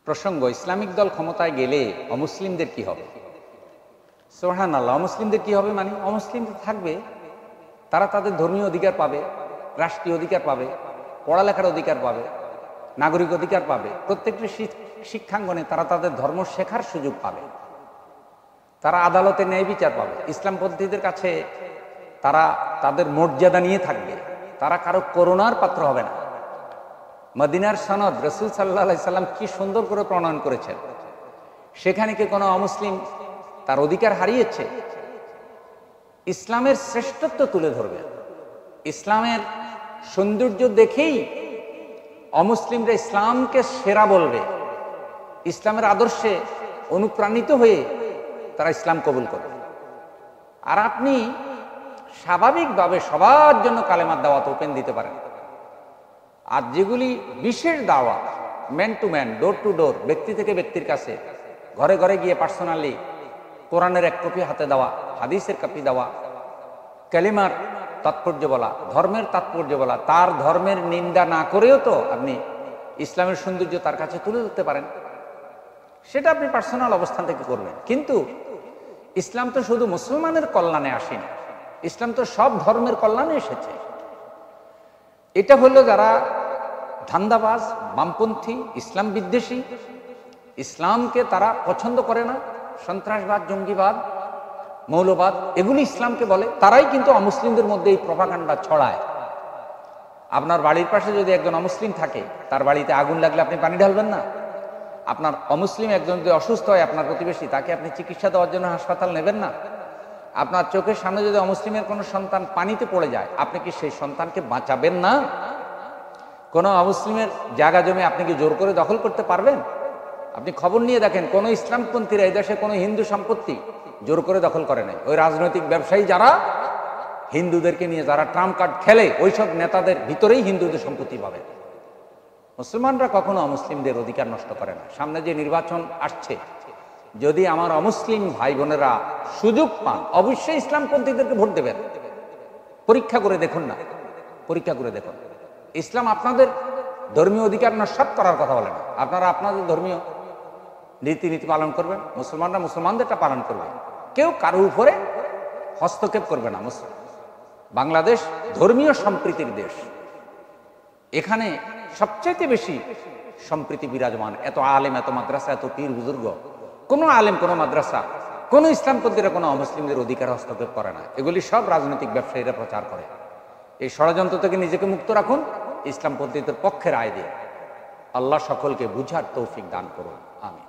প্রসঙ্গ, ইসলামিক দল ক্ষমতায় গেলে অমুসলিমদের কি হবে? সুবহানাল্লাহ, অমুসলিমদের কি হবে মানে অমুসলিমদের থাকবে, তারা তাদের ধর্মীয় অধিকার পাবে, রাষ্ট্রীয় অধিকার পাবে, পড়ালেখার অধিকার পাবে, নাগরিক অধিকার পাবে, প্রত্যেকটি শিক্ষাঙ্গনে তারা তাদের ধর্ম শেখার সুযোগ পাবে, তারা আদালতে ন্যায় বিচার পাবে, ইসলামপন্থীদের কাছে তারা তাদের মর্যাদা নিয়ে থাকবে, তারা কারো করুণার পাত্র হবে না। মদিনার সনদ রাসূল সাল্লাল্লাহু আলাইহি সাল্লাম কি সুন্দর করে প্রণয়ন করেছেন, সেখানে কি কোনো অমুসলিম তার অধিকার হারিয়েছে? ইসলামের শ্রেষ্ঠত্ব তুলে ধরবে, ইসলামের সৌন্দর্য দেখেই অমুসলিমরা ইসলামকে সেরা বলবে, ইসলামের আদর্শে অনুপ্রাণিত হয়ে তারা ইসলাম কবুল করবে। আর আপনি স্বাভাবিকভাবে সবার জন্য কালেমার দাওয়াত ওপেন দিতে পারেন। আর যেগুলি বিশেষ দাওয়াত, man to man, door to door, ব্যক্তি থেকে ব্যক্তির কাছে, ঘরে ঘরে গিয়ে পার্সোনালি কোরআনের এক কপি হাতে দেওয়া, হাদিসের কপি দেওয়া, কালিমার তাৎপর্য বলা, ধর্মের তাৎপর্য বলা, তার ধর্মের নিন্দা না করেও তো আপনি ইসলামের সৌন্দর্য তার কাছে তুলে ধরতে পারেন। সেটা আপনি পার্সোনাল অবস্থান থেকে করবেন। কিন্তু ইসলাম তো শুধু মুসলমানের কল্যাণে আসেনি, ইসলাম তো সব ধর্মের কল্যাণে এসেছে। এটা হলো যারা ধান্দাবাজ, বামপন্থী, ইসলাম বিদ্বেষী, ইসলামকে তারা পছন্দ করে না, সন্ত্রাসবাদ, জঙ্গিবাদ, মৌলবাদ এগুলি ইসলামকে বলে, তারাই কিন্তু অমুসলিমদের মধ্যে এই প্রপাগান্ডা ছড়ায়। আপনার বাড়ির পাশে যদি একজন অমুসলিম থাকে, তার বাড়িতে আগুন লাগলে আপনি পানি ঢালবেন না? আপনার অমুসলিম একজন যদি অসুস্থ হয়, আপনার প্রতিবেশী, তাকে আপনি চিকিৎসা দেওয়ার জন্য হাসপাতাল নেবেন না? আপনার চোখের সামনে যদি অমুসলিমের কোনো সন্তান পানিতে পড়ে যায়, আপনি কি সেই সন্তানকে বাঁচাবেন না? কোনো অমুসলিমের জায়গা জমি আপনি কি জোর করে দখল করতে পারবেন? আপনি খবর নিয়ে দেখেন, কোনো ইসলামপন্থীরা এই দেশে কোনো হিন্দু সম্পত্তি জোর করে দখল করে নাই। ওই রাজনৈতিক ব্যবসায়ী যারা হিন্দুদেরকে নিয়ে যারা ট্রাম্প কার্ড খেলে, ওইসব নেতাদের ভিতরেই হিন্দুদের সম্পত্তি পাবে। মুসলমানরা কখনো অমুসলিমদের অধিকার নষ্ট করে না। সামনে যে নির্বাচন আসছে, যদি আমার অমুসলিম ভাই বোনেরা সুযোগ পান, অবশ্যই ইসলামপন্থীদেরকে ভোট দেবেন। পরীক্ষা করে দেখুন না, পরীক্ষা করে দেখুন। ইসলাম আপনাদের ধর্মীয় অধিকার নস্যাৎ করার কথা বলে না। আপনারা আপনাদের ধর্মীয় রীতিনীতি পালন করবেন, মুসলমানরা মুসলমানদেরটা পালন করবে, কেউ কারো উপরে হস্তক্ষেপ করবে না। বাংলাদেশ ধর্মীয় সম্প্রীতির দেশ, এখানে সবচাইতে বেশি সম্প্রীতি বিরাজমান। এত আলেম, এত মাদ্রাসা, এত পীর বুজুর্গ, কোনো আলেম, কোনো মাদ্রাসা, কোনো ইসলামপন্থীরা কোনো অমুসলিমদের অধিকার হস্তক্ষেপ করে না। এগুলি সব রাজনৈতিক ব্যবসায়ীরা প্রচার করে। এই ষড়যন্ত্র থেকে নিজেকে মুক্ত রাখুন, ইসলামপন্থীদের পক্ষে রায় দিন। আল্লাহ সকলকে বুঝার তৌফিক দান করুন, আমিন।